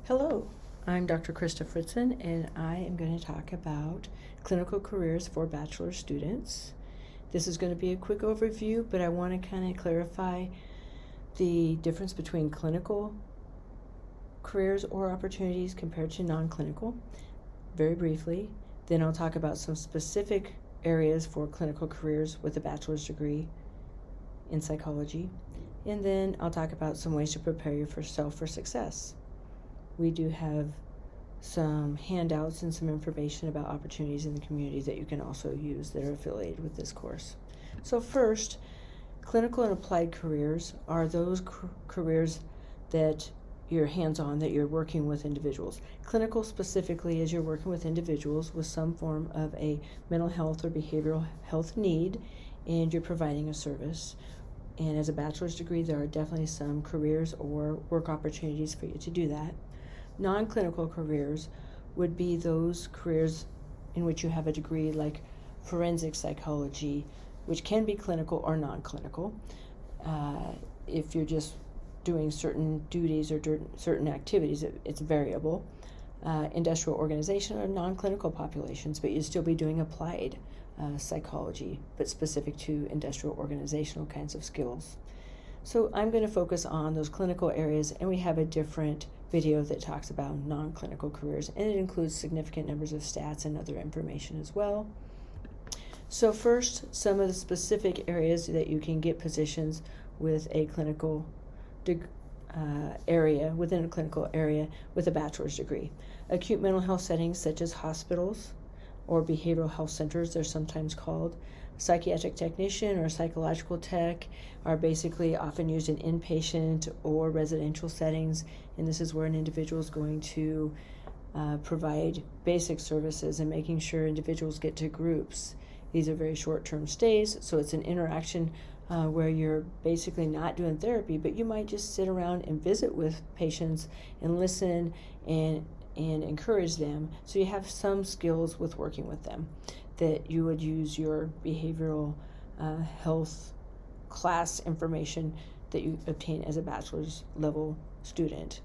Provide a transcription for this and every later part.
Hello, I'm Dr. Krista Fritson, and I am going to talk about clinical careers for bachelor students. This is going to be a quick overview, but I want to kind of clarify the difference between clinical careers or opportunities compared to non-clinical, very briefly. Then I'll talk about some specific areas for clinical careers with a bachelor's degree in psychology. And then I'll talk about some ways to prepare yourself for success. We do have some handouts and some information about opportunities in the community that you can also use that are affiliated with this course. So first, clinical and applied careers are those careers that you're hands-on, that you're working with individuals. Clinical specifically is you're working with individuals with some form of a mental health or behavioral health need, and you're providing a service. And as a bachelor's degree, there are definitely some careers or work opportunities for you to do that. Non-clinical careers would be those careers in which you have a degree like forensic psychology, which can be clinical or non-clinical. If you're just doing certain duties or certain activities, it's variable. Industrial organization are non-clinical populations, but you'd still be doing applied psychology, but specific to industrial organizational kinds of skills. So I'm going to focus on those clinical areas, and we have a different video that talks about non-clinical careers, and it includes significant numbers of stats and other information as well. So first, some of the specific areas that you can get positions with a clinical area, within a clinical area with a bachelor's degree. Acute mental health settings such as hospitals or behavioral health centers, they're sometimes called. Psychiatric technician or psychological tech are basically often used in inpatient or residential settings, and this is where an individual is going to provide basic services and making sure individuals get to groups. These are very short-term stays, so it's an interaction where you're basically not doing therapy, but you might just sit around and visit with patients and listen and encourage them, so you have some skills with working with them that you would use your behavioral health class information that you obtain as a bachelor's level student.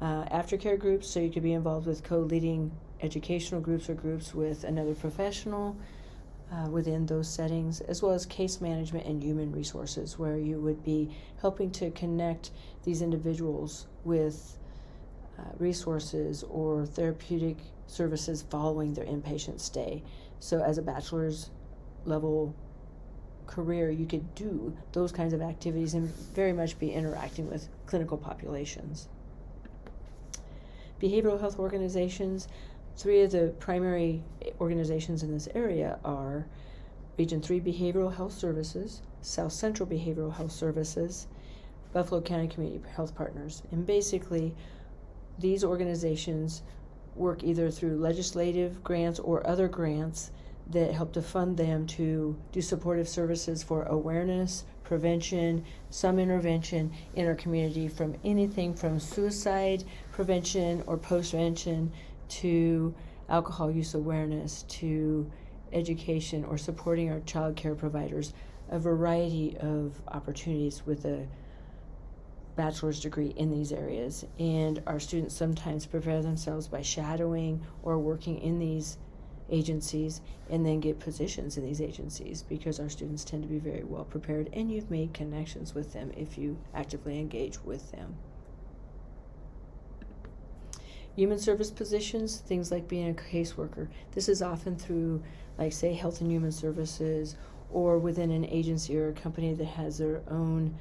Aftercare groups, so you could be involved with co-leading educational groups or groups with another professional within those settings, as well as case management and human resources, where you would be helping to connect these individuals with resources or therapeutic services following their inpatient stay. So as a bachelor's level career, you could do those kinds of activities and very much be interacting with clinical populations. Behavioral health organizations, 3 of the primary organizations in this area are Region 3 Behavioral Health Services, South Central Behavioral Health Services, Buffalo County Community Health Partners. And basically, these organizations work either through legislative grants or other grants that help to fund them to do supportive services for awareness, prevention, some intervention in our community, from anything from suicide prevention or postvention to alcohol use awareness to education or supporting our child care providers, a variety of opportunities with a bachelor's degree in these areas. And our students sometimes prepare themselves by shadowing or working in these agencies and then get positions in these agencies, because our students tend to be very well prepared and you've made connections with them if you actively engage with them. Human service positions, things like being a caseworker. This is often through, like, say, Health and Human Services, or within an agency or a company that has their own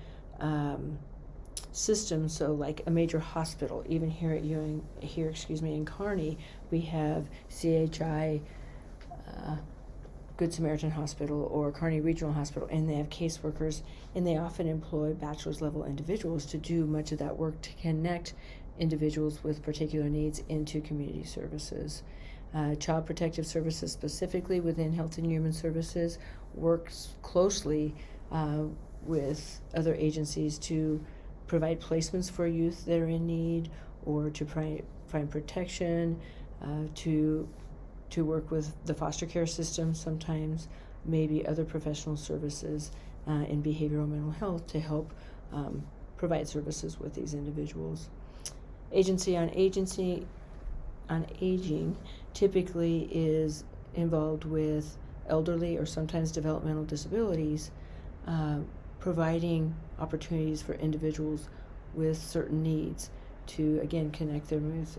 system. So like a major hospital, even here in Kearney, we have CHI, Good Samaritan Hospital, or Kearney Regional Hospital, and they have caseworkers, and they often employ bachelor's level individuals to do much of that work to connect individuals with particular needs into community services. Child Protective Services, specifically within Health and Human Services, works closely with other agencies to provide placements for youth that are in need, or to find protection, to work with the foster care system sometimes, maybe other professional services in behavioral mental health to help provide services with these individuals. Agency on aging typically is involved with elderly or sometimes developmental disabilities, providing opportunities for individuals with certain needs to, again, connect them with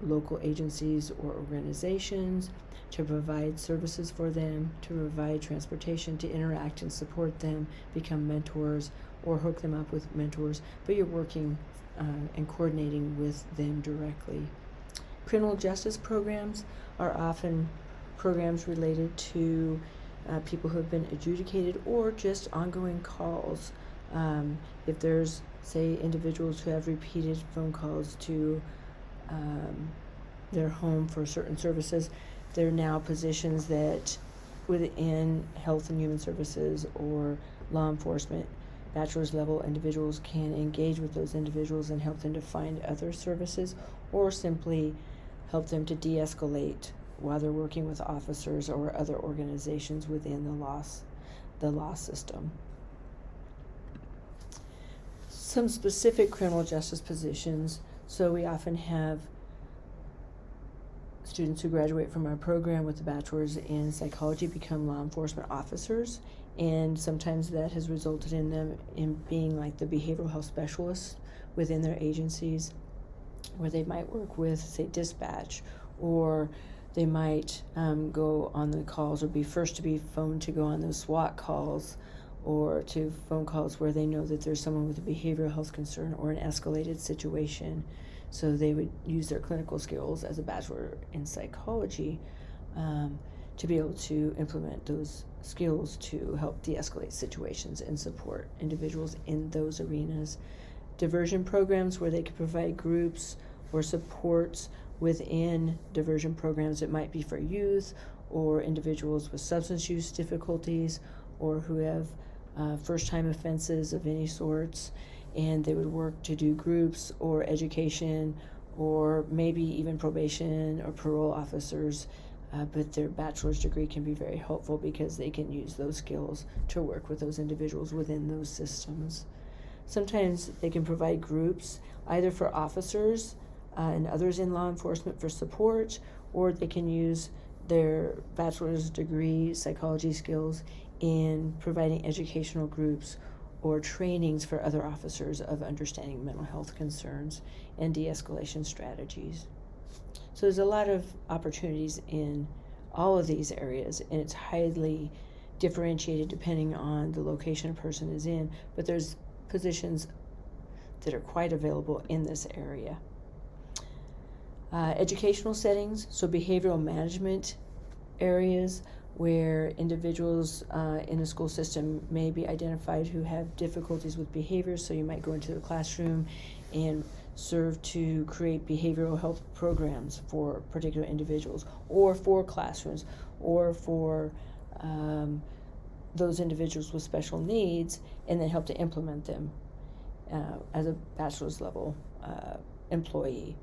local agencies or organizations, to provide services for them, to provide transportation, to interact and support them, become mentors, or hook them up with mentors, but you're working and coordinating with them directly. Criminal justice programs are often programs related to people who have been adjudicated or just ongoing calls. If there's, say, individuals who have repeated phone calls to their home for certain services, there are now positions that within Health and Human Services or law enforcement, bachelor's level individuals can engage with those individuals and help them to find other services, or simply help them to de-escalate while they're working with officers or other organizations within the law system. Some specific criminal justice positions. So we often have students who graduate from our program with a bachelor's in psychology become law enforcement officers, and sometimes that has resulted in them in being like the behavioral health specialists within their agencies, where they might work with, say, dispatch, or they might go on the calls or be first to be phoned to go on those SWAT calls, or to phone calls where they know that there's someone with a behavioral health concern or an escalated situation. So they would use their clinical skills as a bachelor in psychology to be able to implement those skills to help de-escalate situations and support individuals in those arenas. Diversion programs where they could provide groups or supports within diversion programs. It might be for youth or individuals with substance use difficulties or who have first-time offenses of any sorts, and they would work to do groups or education or maybe even probation or parole officers, but their bachelor's degree can be very helpful because they can use those skills to work with those individuals within those systems. Sometimes they can provide groups either for officers and others in law enforcement for support, or they can use their bachelor's degree psychology skills in providing educational groups or trainings for other officers of understanding mental health concerns and de-escalation strategies. So there's a lot of opportunities in all of these areas, and it's highly differentiated depending on the location a person is in, but there's positions that are quite available in this area. Educational settings, so behavioral management areas where individuals in the school system may be identified who have difficulties with behavior, so you might go into the classroom and serve to create behavioral health programs for particular individuals, or for classrooms, or for those individuals with special needs, and then help to implement them as a bachelor's level employee.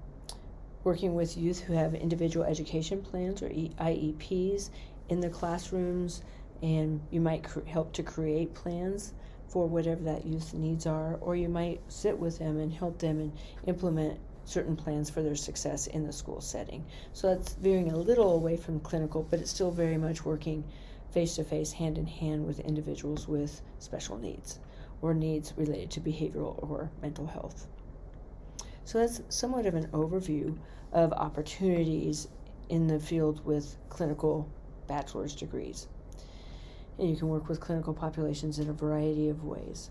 Working with youth who have individual education plans or IEPs in the classrooms, and you might help to create plans for whatever that youth's needs are, or you might sit with them and help them and implement certain plans for their success in the school setting. So that's veering a little away from clinical, but it's still very much working face-to-face, hand-in-hand with individuals with special needs or needs related to behavioral or mental health. So that's somewhat of an overview of opportunities in the field with clinical bachelor's degrees. And you can work with clinical populations in a variety of ways.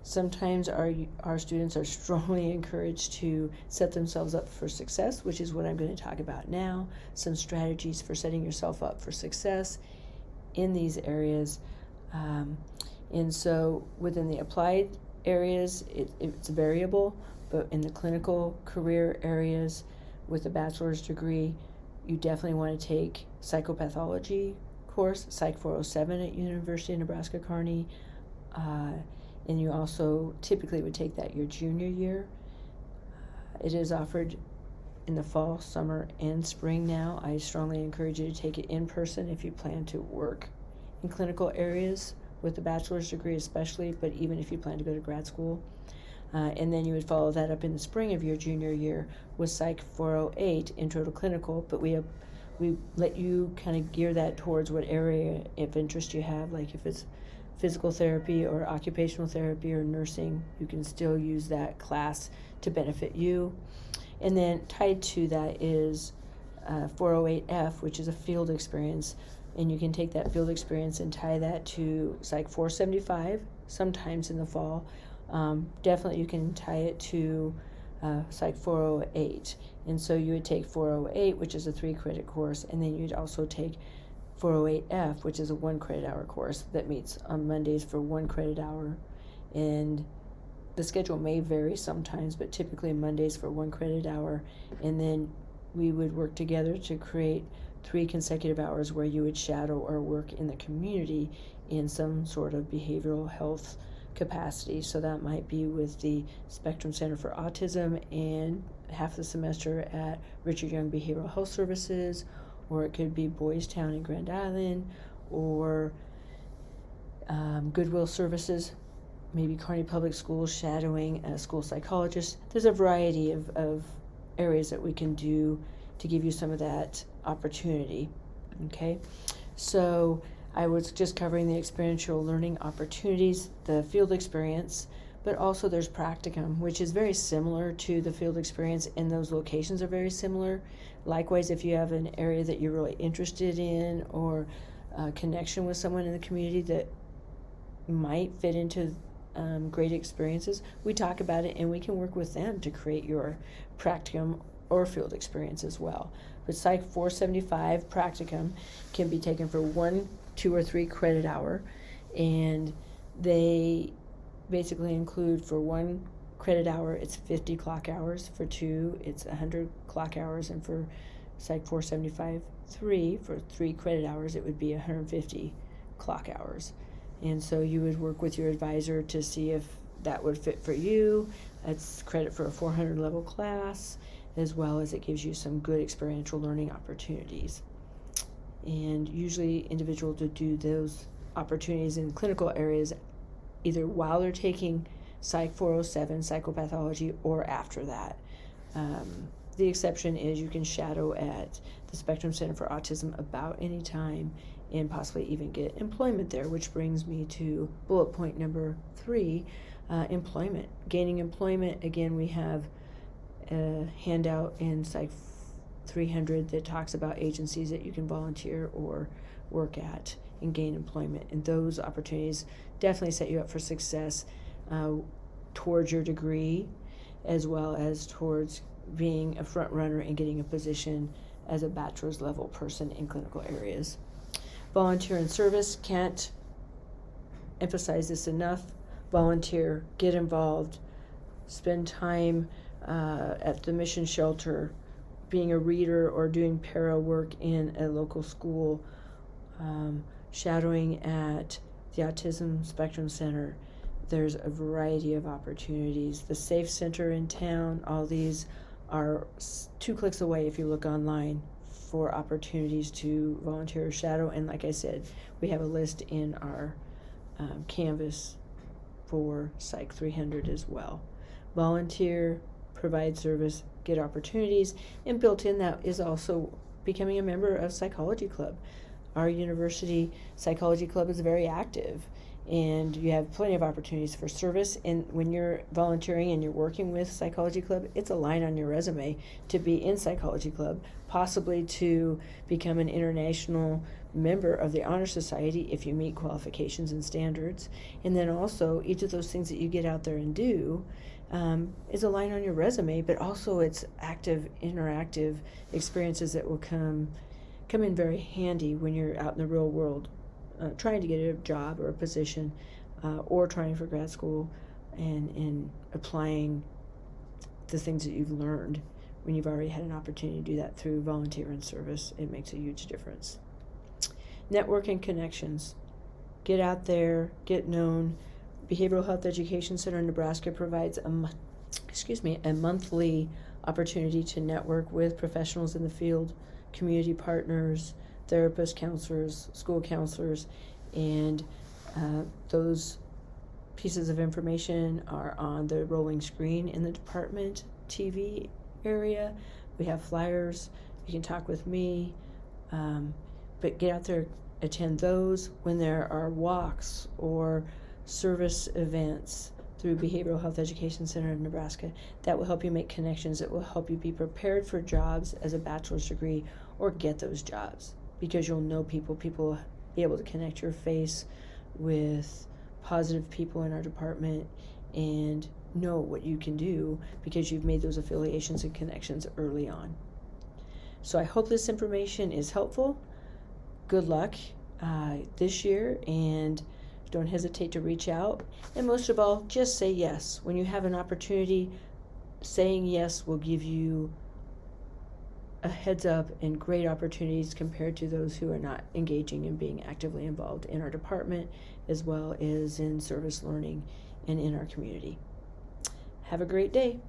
Sometimes our students are strongly encouraged to set themselves up for success, which is what I'm going to talk about now, some strategies for setting yourself up for success in these areas. And so within the applied areas, it's variable, but in the clinical career areas with a bachelor's degree, you definitely want to take psychopathology course, Psych 407 at University of Nebraska-Kearney, and you also typically would take that your junior year. It is offered in the fall, summer, and spring now. I strongly encourage you to take it in person if you plan to work in clinical areas with a bachelor's degree especially, but even if you plan to go to grad school. And then you would follow that up in the spring of your junior year with Psych 408, Intro to Clinical, but we let you kind of gear that towards what area of interest you have, like if it's physical therapy or occupational therapy or nursing, you can still use that class to benefit you. And then tied to that is 408F, which is a field experience, and you can take that field experience and tie that to Psych 475 sometimes in the fall. Definitely you can tie it to Psych 408, and so you would take 408, which is a 3-credit course, and then you'd also take 408F, which is a 1-credit hour course that meets on Mondays for 1 credit hour, and the schedule may vary sometimes, but typically Mondays for 1 credit hour, and then we would work together to create 3 consecutive hours where you would shadow or work in the community in some sort of behavioral health capacity. So that might be with the Spectrum Center for Autism and half the semester at Richard Young Behavioral Health Services, or it could be Boys Town in Grand Island, or Goodwill Services, maybe Kearney Public Schools shadowing a school psychologist. There's a variety of areas that we can do to give you some of that opportunity. Okay, so I was just covering the experiential learning opportunities, the field experience, but also there's practicum, which is very similar to the field experience, and those locations are very similar. Likewise, if you have an area that you're really interested in, or a connection with someone in the community that might fit into great experiences, we talk about it and we can work with them to create your practicum or field experience as well. But Psych 475 practicum can be taken for 1, 2, or 3 credit hour, and they basically include for 1 credit hour it's 50 clock hours, for 2 it's 100 clock hours, and for Psych 475 3 for 3 credit hours it would be 150 clock hours. And so you would work with your advisor to see if that would fit for you. That's credit for a 400 level class, as well as it gives you some good experiential learning opportunities. And usually individuals will do those opportunities in clinical areas either while they're taking Psych 407 psychopathology or after that. The exception is you can shadow at the Spectrum Center for Autism about any time and possibly even get employment there, which brings me to bullet point number 3, employment. Gaining employment, again, we have a handout in Psych 300 that talks about agencies that you can volunteer or work at and gain employment. And those opportunities definitely set you up for success towards your degree, as well as towards being a front runner and getting a position as a bachelor's level person in clinical areas. Volunteer and service, can't emphasize this enough. Volunteer, get involved, spend time at the mission shelter, being a reader or doing para work in a local school, shadowing at the Autism Spectrum Center. There's a variety of opportunities. The Safe Center in town, all these are 2 clicks away if you look online for opportunities to volunteer or shadow. And like I said, we have a list in our Canvas for Psych 300 as well. Volunteer, provide service, get opportunities, and built in that is also becoming a member of Psychology Club. Our university Psychology Club is very active, and you have plenty of opportunities for service. And when you're volunteering and you're working with Psychology Club, it's a line on your resume to be in Psychology Club, possibly to become an international member of the Honor Society if you meet qualifications and standards. And then also each of those things that you get out there and do is a line on your resume, but also it's active, interactive experiences that will come in very handy when you're out in the real world trying to get a job or a position, or trying for grad school and applying the things that you've learned when you've already had an opportunity to do that through volunteer and service. It makes a huge difference. Network and connections. Get out there, get known. Behavioral Health Education Center in Nebraska provides a monthly opportunity to network with professionals in the field, community partners, therapists, counselors, school counselors, and those pieces of information are on the rolling screen in the department TV area. We have flyers. You can talk with me, but get out there, attend those. When there are walks or service events through Behavioral Health Education Center of Nebraska, that will help you make connections. It will help you be prepared for jobs as a bachelor's degree or get those jobs, because you'll know people will be able to connect your face with positive people in our department and know what you can do because you've made those affiliations and connections early on. So I hope this information is helpful. Good luck this year, and don't hesitate to reach out. And most of all, just say yes. When you have an opportunity, saying yes will give you a heads up and great opportunities compared to those who are not engaging and being actively involved in our department, as well as in service learning and in our community. Have a great day.